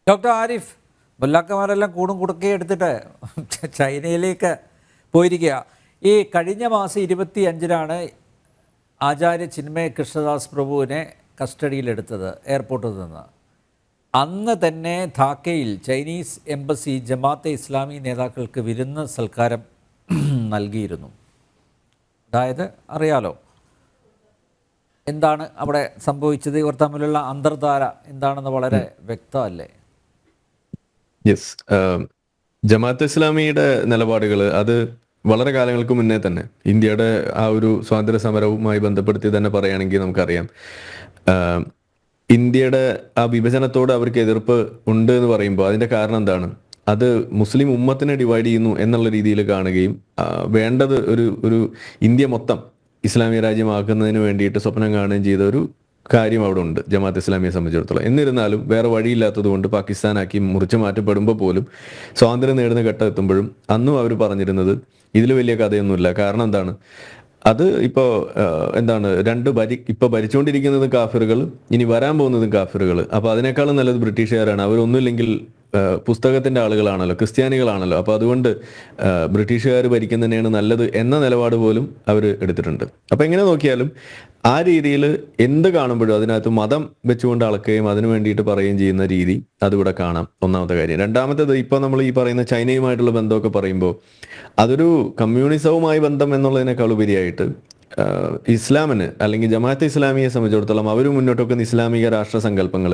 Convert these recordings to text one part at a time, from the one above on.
Doctor Arif, മുല്ലാക്കന്മാരെല്ലാം കൂടും കുടുക്കയും എടുത്തിട്ട് ചൈനയിലേക്ക് പോയിരിക്കുക. ഈ കഴിഞ്ഞ മാസം 25-നാണ് ആചാര്യ ചിന്മയ കൃഷ്ണദാസ് പ്രഭുവിനെ കസ്റ്റഡിയിലെടുത്തത് എയർപോർട്ടിൽ നിന്ന്. അന്ന് തന്നെ ധാക്കയിൽ ചൈനീസ് എംബസി ജമാഅത്തെ ഇസ്ലാമി നേതാക്കൾക്ക് വിരുന്ന് സൽക്കാരം നൽകിയിരുന്നു. അതായത് അറിയാലോ എന്താണ് അവിടെ സംഭവിച്ചത്, ഇവർ തമ്മിലുള്ള അന്തർധാര എന്താണെന്ന് വളരെ വ്യക്തമല്ലേ? യെസ്, ജമാഅത്ത് ഇസ്ലാമിയുടെ നിലപാടുകൾ അത് വളരെ കാലങ്ങൾക്ക് മുന്നേ തന്നെ ഇന്ത്യയുടെ ആ ഒരു സ്വാതന്ത്ര്യ സമരവുമായി ബന്ധപ്പെടുത്തി തന്നെ പറയുകയാണെങ്കിൽ നമുക്കറിയാം, ഇന്ത്യയുടെ ആ വിഭജനത്തോട് അവർക്ക് എതിർപ്പ് ഉണ്ട് എന്ന് പറയുമ്പോൾ അതിന്റെ കാരണം എന്താണ്? അത് മുസ്ലിം ഉമ്മത്തിനെ ഡിവൈഡ് ചെയ്യുന്നു എന്നുള്ള രീതിയിൽ കാണുകയും വേണ്ടത് ഒരു ഇന്ത്യ മൊത്തം ഇസ്ലാമിക രാജ്യമാക്കുന്നതിന് വേണ്ടിയിട്ട് സ്വപ്നം കാണുകയും ചെയ്ത ഒരു കാര്യം അവിടെ ഉണ്ട് ജമാഅത്ത് ഇസ്ലാമിയെ സംബന്ധിച്ചിടത്തോളം. എന്നിരുന്നാലും വേറെ വഴിയില്ലാത്തത് കൊണ്ട് പാകിസ്ഥാനാക്കി മുറിച്ചു മാറ്റപ്പെടുമ്പോൾ പോലും സ്വാതന്ത്ര്യം നേടുന്ന ഘട്ടം എത്തുമ്പോഴും അന്നും അവർ പറഞ്ഞിരുന്നത് ഇതിൽ വലിയ കഥയൊന്നുമില്ല. കാരണം എന്താണ്? അത് ഇപ്പോൾ എന്താണ്, ഇപ്പൊ ഭരിച്ചുകൊണ്ടിരിക്കുന്നതും കാഫിറുകൾ, ഇനി വരാൻ പോകുന്നതും കാഫിറുകൾ. അപ്പോൾ അതിനേക്കാളും നല്ലത് ബ്രിട്ടീഷുകാരാണ്. അവരൊന്നുമില്ലെങ്കിൽ പുസ്തകത്തിന്റെ ആളുകളാണല്ലോ, ക്രിസ്ത്യാനികളാണല്ലോ. അപ്പോൾ അതുകൊണ്ട് ബ്രിട്ടീഷുകാർ ഭരിക്കുന്ന തന്നെയാണ് നല്ലത് എന്ന നിലപാട് പോലും അവർ എടുത്തിട്ടുണ്ട്. അപ്പം എങ്ങനെ നോക്കിയാലും ആ രീതിയിൽ എന്ത് കാണുമ്പോഴും അതിനകത്ത് മതം വെച്ചുകൊണ്ട് അളക്കുകയും അതിനു വേണ്ടിയിട്ട് പറയുകയും ചെയ്യുന്ന രീതി അതിവിടെ കാണാം. ഒന്നാമത്തെ കാര്യം. രണ്ടാമത്തേത്, ഇപ്പോൾ നമ്മൾ ഈ പറയുന്ന ചൈനയുമായിട്ടുള്ള ബന്ധമൊക്കെ പറയുമ്പോൾ അതൊരു കമ്മ്യൂണിസവുമായി ബന്ധം എന്നുള്ളതിനേക്കാൾ ഉപരിയായിട്ട് ഇസ്ലാമിന് അല്ലെങ്കിൽ ജമാഅത്തെ ഇസ്ലാമിയെ സംബന്ധിച്ചിടത്തോളം അവർ മുന്നോട്ട് വെക്കുന്ന ഇസ്ലാമിക രാഷ്ട്ര സങ്കല്പങ്ങൾ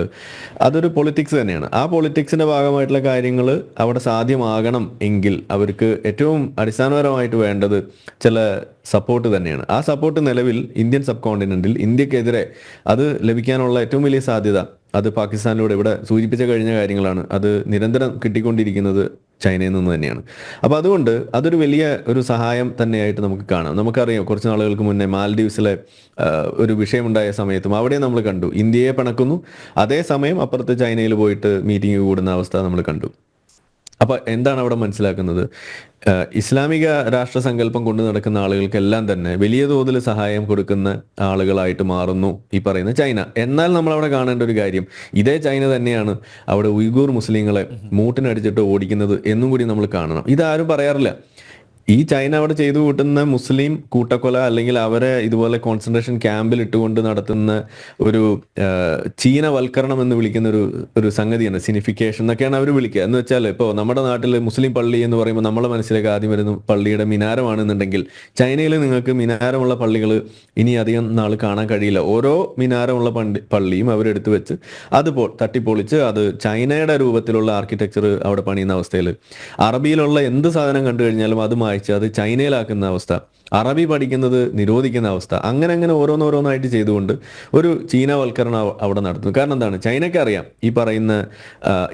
അതൊരു പൊളിറ്റിക്സ് തന്നെയാണ്. ആ പൊളിറ്റിക്സിന്റെ ഭാഗമായിട്ടുള്ള കാര്യങ്ങൾ അവിടെ സാധ്യമാകണം എങ്കിൽ അവർക്ക് ഏറ്റവും അടിസ്ഥാനപരമായിട്ട് വേണ്ടത് ചില സപ്പോർട്ട് തന്നെയാണ്. ആ സപ്പോർട്ട് നിലവിൽ ഇന്ത്യൻ സബ് കോണ്ടിനെന്റിൽ ഇന്ത്യക്കെതിരെ അത് ലഭിക്കാനുള്ള ഏറ്റവും വലിയ സാധ്യത അത് പാകിസ്ഥാനിലൂടെ ഇവിടെ സൂചിപ്പിച്ച കഴിഞ്ഞ കാര്യങ്ങളാണ്. അത് നിരന്തരം കിട്ടിക്കൊണ്ടിരിക്കുന്നത് ചൈനയിൽ നിന്ന് തന്നെയാണ്. അപ്പോൾ അതുകൊണ്ട് അതൊരു വലിയ ഒരു സഹായം തന്നെയായിട്ട് നമുക്ക് കാണാം. നമുക്കറിയാം, കുറച്ച് നാളുകൾക്ക് മുന്നേ മാൽഡീവ്സിലെ ഒരു വിഷയമുണ്ടായ സമയത്തും അവിടെ നമ്മൾ കണ്ടു ഇന്ത്യയെ പിണക്കുന്നു, അതേസമയം അപ്പുറത്ത് ചൈനയിൽ പോയിട്ട് മീറ്റിംഗ് കൂടുന്ന അവസ്ഥ നമ്മൾ കണ്ടു. അപ്പൊ എന്താണ് അവിടെ മനസ്സിലാക്കുന്നത്? ഇസ്ലാമിക രാഷ്ട്ര സങ്കല്പം കൊണ്ടു നടക്കുന്ന ആളുകൾക്കെല്ലാം തന്നെ വലിയ തോതിൽ സഹായം കൊടുക്കുന്ന ആളുകളായിട്ട് മാറുന്നു ഈ പറയുന്ന ചൈന. എന്നാൽ നമ്മൾ അവിടെ കാണേണ്ട ഒരു കാര്യം, ഇതേ ചൈന തന്നെയാണ് അവിടെ ഉയ്ഗൂർ മുസ്ലിങ്ങളെ മൂട്ടിനടിച്ചിട്ട് ഓടിക്കുന്നത് എന്നും കൂടി നമ്മൾ കാണണം. ഇതാരും പറയാറില്ല. ഈ ചൈന അവിടെ ചെയ്തു കൂട്ടുന്ന മുസ്ലിം കൂട്ടക്കൊല അല്ലെങ്കിൽ അവരെ ഇതുപോലെ കോൺസെൻട്രേഷൻ ക്യാമ്പിൽ ഇട്ടുകൊണ്ട് നടത്തുന്ന ഒരു ചീനവൽക്കരണം എന്ന് വിളിക്കുന്ന ഒരു സംഗതിയാണ്, സിനിഫിക്കേഷൻ എന്നൊക്കെയാണ് അവർ വിളിക്കുക. എന്ന് വെച്ചാൽ ഇപ്പോൾ നമ്മുടെ നാട്ടിൽ മുസ്ലിം പള്ളി എന്ന് പറയുമ്പോൾ നമ്മളെ മനസ്സിലേക്ക് ആദ്യം വരുന്ന പള്ളിയുടെ മിനാരമാണെന്നുണ്ടെങ്കിൽ ചൈനയിൽ നിങ്ങൾക്ക് മിനാരമുള്ള പള്ളികൾ ഇനി അധികം നാൾ കാണാൻ കഴിയില്ല. ഓരോ മിനാരമുള്ള പള്ളിയും അവരെടുത്ത് വെച്ച് അത് തട്ടിപ്പൊളിച്ച് അത് ചൈനയുടെ രൂപത്തിലുള്ള ആർക്കിടെക്ചർ അവിടെ പണിയുന്ന അവസ്ഥയിൽ അറബിയിലുള്ള എന്ത് സാധനം കണ്ടു കഴിഞ്ഞാലും അത് അത് ചൈനയിലാക്കുന്ന അവസ്ഥ, അറബി പഠിക്കുന്നത് നിരോധിക്കുന്ന അവസ്ഥ, അങ്ങനെ ഓരോന്നായിട്ട് ചെയ്തുകൊണ്ട് ഒരു ചീനവൽക്കരണം അവിടെ നടത്തുന്നു. കാരണം എന്താണ്? ചൈനയ്ക്ക് അറിയാം ഈ പറയുന്ന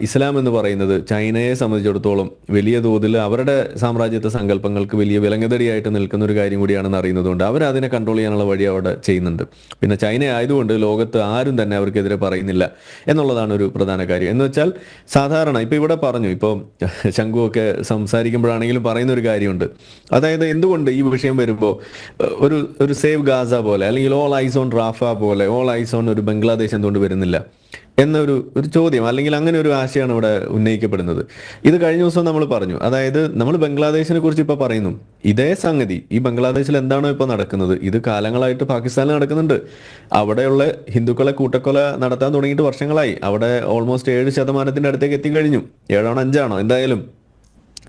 ഇസ്ലാം എന്ന് പറയുന്നത് ചൈനയെ സംബന്ധിച്ചിടത്തോളം വലിയ തോതിൽ അവരുടെ സാമ്രാജ്യത്വ സങ്കല്പങ്ങൾക്ക് വലിയ വിലങ്ങതടിയായിട്ട് നിൽക്കുന്ന ഒരു കാര്യം കൂടിയാണെന്ന് അറിയുന്നതുകൊണ്ട് അവർ അതിനെ കൺട്രോൾ ചെയ്യാനുള്ള വഴി അവിടെ ചെയ്യുന്നുണ്ട്. പിന്നെ ചൈന ആയതുകൊണ്ട് ലോകത്ത് ആരും തന്നെ അവർക്കെതിരെ പറയുന്നില്ല എന്നുള്ളതാണ് ഒരു പ്രധാന കാര്യം. എന്ന് വെച്ചാൽ സാധാരണ ഇപ്പൊ ഇവിടെ പറഞ്ഞു, ഇപ്പോൾ ശംഖുവൊക്കെ സംസാരിക്കുമ്പോഴാണെങ്കിലും പറയുന്ന ഒരു കാര്യമുണ്ട്. അതായത് എന്തുകൊണ്ട് ഈ വിഷയം വരുമ്പോൾ ഒരു സേവ് ഗാസ പോലെ അല്ലെങ്കിൽ ഓൾ ഐസ് ഓൺ റാഫ പോലെ ഓൾ ഐസ് ഓൺ ഒരു ബംഗ്ലാദേശ് എന്തുകൊണ്ട് വരുന്നില്ല എന്നൊരു ചോദ്യം അല്ലെങ്കിൽ അങ്ങനെ ഒരു ആശയമാണ് ഇവിടെ ഉന്നയിക്കപ്പെടുന്നത്. ഇത് കഴിഞ്ഞ ദിവസം നമ്മൾ പറഞ്ഞു. അതായത് നമ്മൾ ബംഗ്ലാദേശിനെ കുറിച്ച് ഇപ്പൊ പറയുന്നു, ഇതേ സംഗതി ഈ ബംഗ്ലാദേശിൽ എന്താണോ ഇപ്പൊ നടക്കുന്നത് ഇത് കാലങ്ങളായിട്ട് പാകിസ്ഥാനിൽ നടക്കുന്നുണ്ട്. അവിടെയുള്ള ഹിന്ദുക്കളെ കൂട്ടക്കൊല നടത്താൻ തുടങ്ങിയിട്ട് വർഷങ്ങളായി. അവിടെ ഓൾമോസ്റ്റ് 7% അടുത്തേക്ക് എത്തിക്കഴിഞ്ഞു. 7ആണോ 5ആണോ എന്തായാലും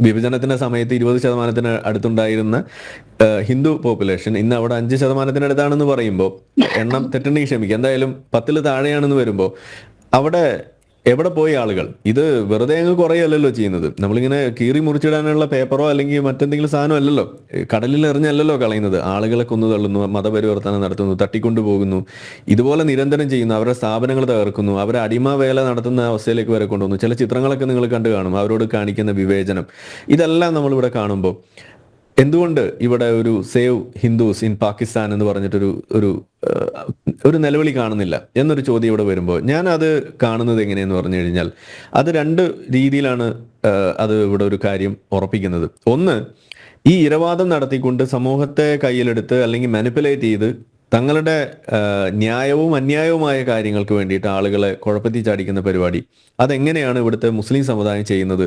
വിഭജനത്തിന്റെ സമയത്ത് 20% അടുത്തുണ്ടായിരുന്ന ഹിന്ദു പോപ്പുലേഷൻ ഇന്ന് അവിടെ 5% അടുത്താണെന്ന് പറയുമ്പോൾ, എണ്ണം തെറ്റുണ്ടെങ്കിൽ ക്ഷമിക്കുക, എന്തായാലും 10ൽ താഴെയാണെന്ന് വരുമ്പോൾ അവിടെ എവിടെ പോയി ആളുകൾ? ഇത് വെറുതെ അങ്ങ് കുറയല്ലോ ചെയ്യുന്നത്. നമ്മളിങ്ങനെ കീറി മുറിച്ചിടാനുള്ള പേപ്പറോ അല്ലെങ്കിൽ മറ്റെന്തെങ്കിലും സാധനം അല്ലല്ലോ, കടലിൽ എറിഞ്ഞല്ലോ കളയുന്നത്. ആളുകളെ കൊന്നു തള്ളുന്നു, മതപരിവർത്തനം നടത്തുന്നു, തട്ടിക്കൊണ്ടുപോകുന്നു, ഇതുപോലെ നിരന്തരം ചെയ്യുന്നു, അവരുടെ സ്ഥാപനങ്ങൾ തകർക്കുന്നു, അവരെ അടിമ വേല നടത്തുന്ന അവസ്ഥയിലേക്ക് വരെ കൊണ്ടുവന്നു. ചില ചിത്രങ്ങളൊക്കെ നിങ്ങൾ കണ്ടു കാണും, അവരോട് കാണിക്കുന്ന വിവേചനം. ഇതെല്ലാം നമ്മളിവിടെ കാണുമ്പോൾ എന്തുകൊണ്ട് ഇവിടെ ഒരു സേവ് ഹിന്ദുസ് ഇൻ പാകിസ്ഥാൻ എന്ന് പറഞ്ഞിട്ടൊരു ഒരു നിലവിളി കാണുന്നില്ല എന്നൊരു ചോദ്യം ഇവിടെ വരുമ്പോൾ ഞാൻ അത് കാണുന്നത് എങ്ങനെയെന്ന് പറഞ്ഞു കഴിഞ്ഞാൽ അത് രണ്ട് രീതിയിലാണ് അത് ഇവിടെ ഒരു കാര്യം ഉറപ്പിക്കുന്നത്. ഒന്ന്, ഈ ഇരവാദം നടത്തിക്കൊണ്ട് സമൂഹത്തെ കയ്യിലെടുത്ത് അല്ലെങ്കിൽ മാനിപ്പുലേറ്റ് ചെയ്ത് തങ്ങളുടെ ന്യായവും അന്യായവുമായ കാര്യങ്ങൾക്ക് വേണ്ടിയിട്ട് ആളുകളെ കുഴപ്പത്തിൽ ചാടിക്കുന്ന പരിപാടി അതെങ്ങനെയാണ് ഇവിടുത്തെ മുസ്ലിം സമുദായം ചെയ്യുന്നത്?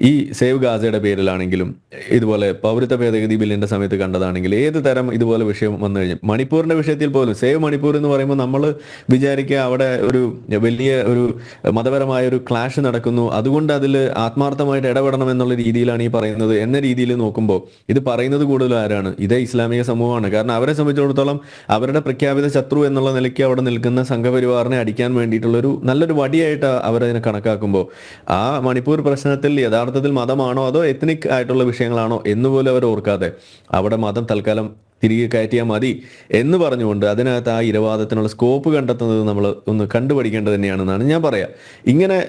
ഈ സേവ് ഗാസയുടെ പേരിലാണെങ്കിലും ഇതുപോലെ പൗരത്വ ഭേദഗതി ബില്ലിന്റെ സമയത്ത് കണ്ടതാണെങ്കിൽ ഏത് തരം ഇതുപോലെ വിഷയം വന്നു കഴിഞ്ഞാൽ മണിപ്പൂരിന്റെ വിഷയത്തിൽ പോലും സേവ് മണിപ്പൂർ എന്ന് പറയുമ്പോൾ നമ്മൾ വിചാരിക്കുക അവിടെ ഒരു വലിയ ഒരു മതപരമായ ഒരു ക്ലാഷ് നടക്കുന്നു, അതുകൊണ്ട് അതിൽ ആത്മാർത്ഥമായിട്ട് ഇടപെടണം എന്നുള്ള രീതിയിലാണ് ഈ പറയുന്നത് എന്ന രീതിയിൽ നോക്കുമ്പോൾ ഇത് പറയുന്നത് കൂടുതൽ ആരാണ്? ഇതേ ഇസ്ലാമിക സമൂഹമാണ്. കാരണം അവരെ സംബന്ധിച്ചിടത്തോളം അവരുടെ പ്രഖ്യാപിത ശത്രു എന്നുള്ള നിലയ്ക്ക് അവിടെ നിൽക്കുന്ന സംഘപരിവാറിനെ അടിക്കാൻ വേണ്ടിയിട്ടുള്ളൊരു നല്ലൊരു വടിയായിട്ട് അവരതിനെ കണക്കാക്കുമ്പോൾ ആ മണിപ്പൂർ പ്രശ്നത്തിൽ യഥാർത്ഥത്തിൽ മതമാണോ അതോ എത്നിക് ആയിട്ടുള്ള വിഷയങ്ങളാണോ എന്നുപോലും അവർ ഓർക്കാതെ അവിടെ മതം തൽക്കാലം തിരികെ കയറ്റിയാൽ മതി എന്ന് പറഞ്ഞുകൊണ്ട് അതിനകത്ത് ആ ഇരവാദത്തിനുള്ള സ്കോപ്പ് കണ്ടെത്തുന്നത് നമ്മൾ ഒന്ന് കണ്ടുപഠിക്കേണ്ടത് തന്നെയാണെന്നാണ് ഞാൻ പറയാം. ഇങ്ങനെ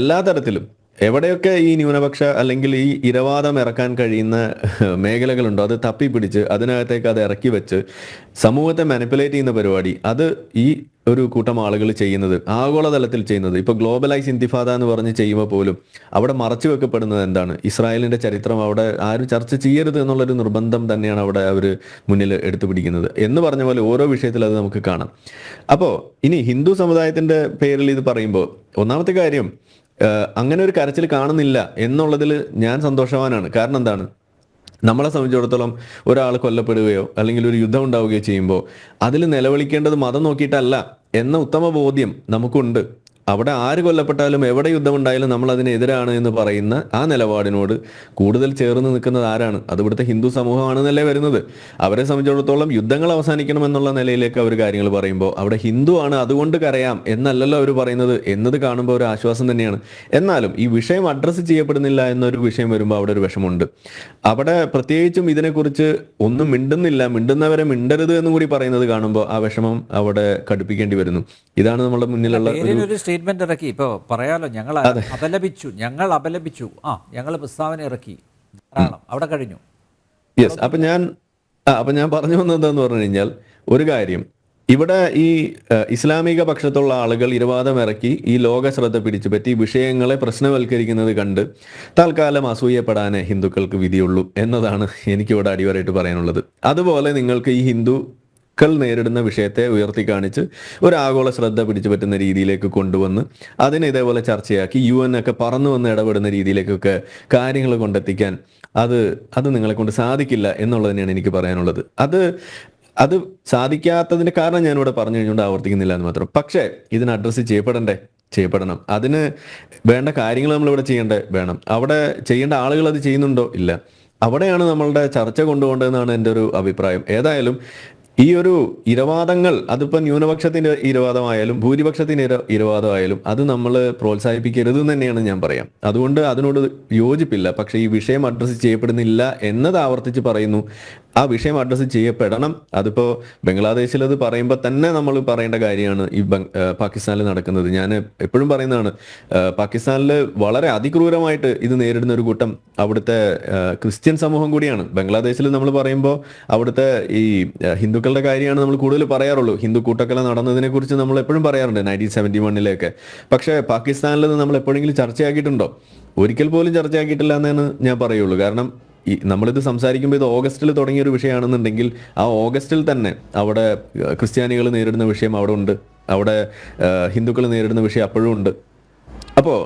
എല്ലാ തരത്തിലും എവിടെയൊക്കെ ഈ ന്യൂനപക്ഷ അല്ലെങ്കിൽ ഈ ഇരവാദം ഇറക്കാൻ കഴിയുന്ന മേഖലകളുണ്ടോ അത് തപ്പിപ്പിടിച്ച് അതിനകത്തേക്ക് അത് ഇറക്കി വെച്ച് സമൂഹത്തെ മാനിപ്പുലേറ്റ് ചെയ്യുന്ന പരിപാടി അത് ഈ ഒരു കൂട്ടം ആളുകൾ ചെയ്യുന്നത്, ആഗോളതലത്തിൽ ചെയ്യുന്നത്. ഇപ്പോൾ ഗ്ലോബലൈസ് ഇന്തിഫാദ എന്ന് പറഞ്ഞ് ചെയ്യുമ്പോൾ പോലും അവിടെ മറച്ചു വെക്കപ്പെടുന്നത് എന്താണ്? ഇസ്രായേലിന്റെ ചരിത്രം അവിടെ ആരും ചർച്ച ചെയ്യരുത് എന്നുള്ളൊരു നിർബന്ധം തന്നെയാണ് അവിടെ അവർ മുന്നിൽ എടുത്തു പിടിക്കുന്നത്. എന്ന് പറഞ്ഞ പോലെ ഓരോ വിഷയത്തിൽ അത് നമുക്ക് കാണാം. അപ്പോൾ ഇനി ഹിന്ദു സമുദായത്തിന്റെ പേരിൽ ഇത് പറയുമ്പോൾ ഒന്നാമത്തെ കാര്യം അങ്ങനെ ഒരു കരച്ചിൽ കാണുന്നില്ല എന്നുള്ളതിൽ ഞാൻ സന്തോഷവാനാണ്. കാരണം എന്താണ്? നമ്മളെ സംബന്ധിച്ചിടത്തോളം ഒരാൾ കൊല്ലപ്പെടുകയോ അല്ലെങ്കിൽ ഒരു യുദ്ധം ഉണ്ടാവുകയോ ചെയ്യുമ്പോൾ അതിൽ നിലവിളിക്കേണ്ടത് മതം നോക്കിയിട്ടല്ല എന്ന ഉത്തമ ബോധ്യം നമുക്കുണ്ട്. അവിടെ ആര് കൊല്ലപ്പെട്ടാലും എവിടെ യുദ്ധമുണ്ടായാലും നമ്മൾ അതിനെതിരാണ് എന്ന് പറയുന്ന ആ നിലപാടിനോട് കൂടുതൽ ചേർന്ന് നിൽക്കുന്നത് ആരാണ്? അത് ഇവിടുത്തെ ഹിന്ദു സമൂഹമാണെന്നല്ലേ വരുന്നത്. അവരെ സംബന്ധിച്ചിടത്തോളം യുദ്ധങ്ങൾ അവസാനിക്കണം എന്നുള്ള നിലയിലേക്ക് അവർ കാര്യങ്ങൾ പറയുമ്പോൾ അവിടെ ഹിന്ദു ആണ് അതുകൊണ്ട് കരയാം എന്നല്ലല്ലോ അവർ പറയുന്നത് എന്നത് കാണുമ്പോൾ ഒരു ആശ്വാസം തന്നെയാണ്. എന്നാലും ഈ വിഷയം അഡ്രസ്സ് ചെയ്യപ്പെടുന്നില്ല എന്നൊരു വിഷയം വരുമ്പോൾ അവിടെ ഒരു വിഷമമുണ്ട്. അവിടെ പ്രത്യേകിച്ചും ഇതിനെക്കുറിച്ച് ഒന്നും മിണ്ടുന്നില്ല, മിണ്ടുന്നവരെ മിണ്ടരുത് എന്നും കൂടി പറയുന്നത് കാണുമ്പോൾ ആ വിഷമം അവിടെ കടുപ്പിക്കേണ്ടി വരുന്നു. ഇതാണ് നമ്മുടെ മുന്നിലുള്ള ഒരു സ്റ്റേറ്റ്മെന്റ് ഇറക്കി. ഇപ്പോൾ പറയാലോ, ഞങ്ങൾ അപലപിച്ചു, ഞങ്ങൾ പ്രസ്താവന ഇറക്കി, ധാരാളം, അവിടെ കഴിഞ്ഞു. യെസ്. അപ്പൊ ഞാൻ പറഞ്ഞു വന്നത് എന്താന്ന് പറഞ്ഞു കഴിഞ്ഞാൽ ഒരു കാര്യം, ഇവിടെ ഈ ഇസ്ലാമിക പക്ഷത്തുള്ള ആളുകൾ ഇരവാദം ഇറക്കി ഈ ലോക ശ്രദ്ധ പിടിച്ചുപറ്റി വിഷയങ്ങളെ പ്രശ്നവൽക്കരിക്കുന്നത് കണ്ട് തൽക്കാലം അസൂയപ്പെടാനേ ഹിന്ദുക്കൾക്ക് വിധിയുള്ളൂ എന്നതാണ് എനിക്കിവിടെ അടിവരായിട്ട് പറയാനുള്ളത്. അതുപോലെ നിങ്ങൾക്ക് ഈ ഹിന്ദുക്കൾ നേരിടുന്ന വിഷയത്തെ ഉയർത്തി കാണിച്ച് ഒരു ആഗോള ശ്രദ്ധ പിടിച്ചു പറ്റുന്ന രീതിയിലേക്ക് കൊണ്ടുവന്ന് അതിനെ ഇതേപോലെ ചർച്ചയാക്കി UN ഒക്കെ പറന്നു വന്ന് ഇടപെടുന്ന രീതിയിലേക്കൊക്കെ കാര്യങ്ങൾ കൊണ്ടെത്തിക്കാൻ അത് നിങ്ങളെ കൊണ്ട് സാധിക്കില്ല എന്നുള്ളത് തന്നെയാണ് എനിക്ക് പറയാനുള്ളത്. അത് സാധിക്കാത്തതിന്റെ കാരണം ഞാനിവിടെ പറഞ്ഞു കഴിഞ്ഞുകൊണ്ട് ആവർത്തിക്കുന്നില്ല എന്ന് മാത്രം. പക്ഷേ ഇതിന് അഡ്രസ്സ് ചെയ്യപ്പെടണം. അതിന് വേണ്ട കാര്യങ്ങൾ നമ്മളിവിടെ വേണം. അവിടെ ചെയ്യേണ്ട ആളുകൾ അത് ചെയ്യുന്നുണ്ടോ? ഇല്ല. അവിടെയാണ് നമ്മളുടെ ചർച്ച കൊണ്ടുപോകേണ്ടതെന്നാണ് എൻ്റെ ഒരു അഭിപ്രായം. ഏതായാലും ഈ ഒരു ഇരവാദങ്ങൾ അതിപ്പോൾ ന്യൂനപക്ഷത്തിന്റെ ഇരവാദമായാലും ഭൂരിപക്ഷത്തിന്റെ ഇരവാദമായാലും അത് നമ്മൾ പ്രോത്സാഹിപ്പിക്കരുത് എന്ന് തന്നെയാണ് ഞാൻ പറയാം. അതുകൊണ്ട് അതിനോട് യോജിപ്പില്ല. പക്ഷേ ഈ വിഷയം അഡ്രസ്സ് ചെയ്യപ്പെടുന്നില്ല എന്നത് ആവർത്തിച്ച് പറയുന്നു. ആ വിഷയം അഡ്രസ്സ് ചെയ്യപ്പെടണം. അതിപ്പോൾ ബംഗ്ലാദേശിൽ അത് പറയുമ്പോൾ തന്നെ നമ്മൾ പറയേണ്ട കാര്യമാണ് ഈ പാകിസ്ഥാനിൽ നടക്കുന്നത്. ഞാൻ എപ്പോഴും പറയുന്നതാണ്, പാകിസ്ഥാനിൽ വളരെ അതിക്രൂരമായിട്ട് ഇത് നേരിടുന്ന ഒരു കൂട്ടം അവിടുത്തെ ക്രിസ്ത്യൻ സമൂഹം കൂടിയാണ്. ബംഗ്ലാദേശിൽ നമ്മൾ പറയുമ്പോൾ അവിടുത്തെ ഈ ഹിന്ദുക്കളുടെ കാര്യമാണ് നമ്മൾ കൂടുതൽ പറയാറുള്ളൂ. ഹിന്ദു കൂട്ടക്കൊല നടന്നതിനെ കുറിച്ച് നമ്മൾ എപ്പോഴും പറയാറുണ്ട് 1971 പക്ഷേ പാകിസ്ഥാനിൽ നമ്മൾ എപ്പോഴെങ്കിലും ചർച്ചയാക്കിയിട്ടുണ്ടോ? ഒരിക്കൽ പോലും ചർച്ചയാക്കിയിട്ടില്ല എന്നാണ് ഞാൻ പറയുള്ളൂ. കാരണം നമ്മളിത് സംസാരിക്കുമ്പോൾ ഇത് ഓഗസ്റ്റിൽ തുടങ്ങിയ ഒരു വിഷയമാണെന്നുണ്ടെങ്കിൽ ആ ഓഗസ്റ്റിൽ തന്നെ അവിടെ ക്രിസ്ത്യാനികൾ നേരിടുന്ന വിഷയം അവിടെ ഉണ്ട്, അവിടെ ഹിന്ദുക്കൾ നേരിടുന്ന വിഷയം അപ്പോഴും ഉണ്ട്. അപ്പോൾ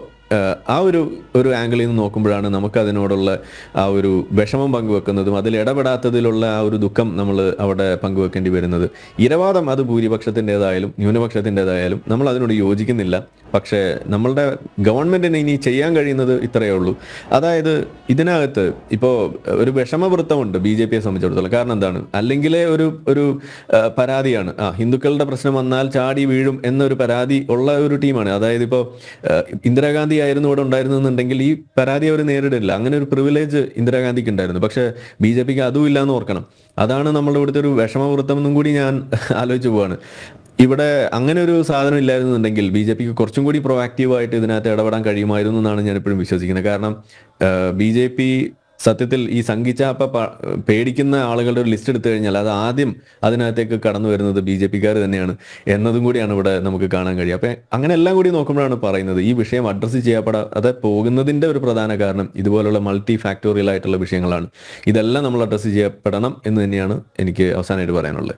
ആ ഒരു ആംഗിളിൽ നിന്ന് നോക്കുമ്പോഴാണ് നമുക്ക് അതിനോടുള്ള ആ ഒരു വിഷമം പങ്കുവെക്കുന്നതും അതിൽ ഇടപെടാത്തതിലുള്ള ആ ഒരു ദുഃഖം നമ്മൾ അവിടെ പങ്കുവെക്കേണ്ടി വരുന്നത്. ഇരവാദം അത് ഭൂരിപക്ഷത്തിൻ്റെതായാലും ന്യൂനപക്ഷത്തിൻ്റെതായാലും നമ്മൾ അതിനോട് യോജിക്കുന്നില്ല. പക്ഷേ നമ്മളുടെ ഗവൺമെന്റിന് ഇനി ചെയ്യാൻ കഴിയുന്നത് ഇത്രയേ ഉള്ളൂ. അതായത് ഇതിനകത്ത് ഇപ്പോൾ ഒരു വിഷമവൃത്തമുണ്ട് BJPയെ സംബന്ധിച്ചിടത്തോളം. കാരണം എന്താണ്? അല്ലെങ്കിലേ ഒരു പരാതിയാണ്, ഹിന്ദുക്കളുടെ പ്രശ്നം വന്നാൽ ചാടി വീഴും എന്നൊരു പരാതി ഉള്ള ഒരു ടീമാണ്. അതായത് ഇപ്പോൾ ഇന്ദിരാഗാന്ധി ആയിരുന്നു ഇവിടെ ഉണ്ടായിരുന്നെന്നുണ്ടെങ്കിൽ ഈ പരാതി അവർ നേരിടില്ല. അങ്ങനെ ഒരു പ്രിവിലേജ് ഇന്ദിരാഗാന്ധിക്ക് ഉണ്ടായിരുന്നു. പക്ഷേ BJPക്ക് അതും ഇല്ല എന്ന് ഓർക്കണം. അതാണ് നമ്മളുടെ ഇവിടുത്തെ ഒരു വിഷമവൃത്തം എന്നും കൂടി ഞാൻ ആലോചിച്ചു പോവാണ്. ഇവിടെ അങ്ങനെ ഒരു സാധനം ഇല്ലായിരുന്നുണ്ടെങ്കിൽ BJPക്ക് കുറച്ചും കൂടി പ്രൊആക്റ്റീവായിട്ട് ഇതിനകത്ത് ഇടപെടാൻ കഴിയുമായിരുന്നു എന്നാണ് ഞാൻ എപ്പോഴും വിശ്വസിക്കുന്നത്. കാരണം BJP സത്യത്തിൽ ഈ സംഘിച്ചാപ്പ പേടിക്കുന്ന ആളുകളുടെ ഒരു ലിസ്റ്റ് എടുത്തു കഴിഞ്ഞാൽ അത് ആദ്യം അതിനകത്തേക്ക് കടന്നു വരുന്നത് BJPക്കാർ തന്നെയാണ് എന്നതും കൂടിയാണ് ഇവിടെ നമുക്ക് കാണാൻ കഴിയും. അപ്പം അങ്ങനെ എല്ലാം കൂടി നോക്കുമ്പോഴാണ് പറയുന്നത് ഈ വിഷയം അഡ്രസ്സ് ചെയ്യപ്പെടാതെ പോകുന്നതിൻ്റെ ഒരു പ്രധാന കാരണം ഇതുപോലുള്ള മൾട്ടി ഫാക്ടോറിയൽ ആയിട്ടുള്ള വിഷയങ്ങളാണ്. ഇതെല്ലാം നമ്മൾ അഡ്രസ്സ് ചെയ്യപ്പെടണം എന്ന് തന്നെയാണ് എനിക്ക് അവസാനമായിട്ട് പറയാനുള്ളത്.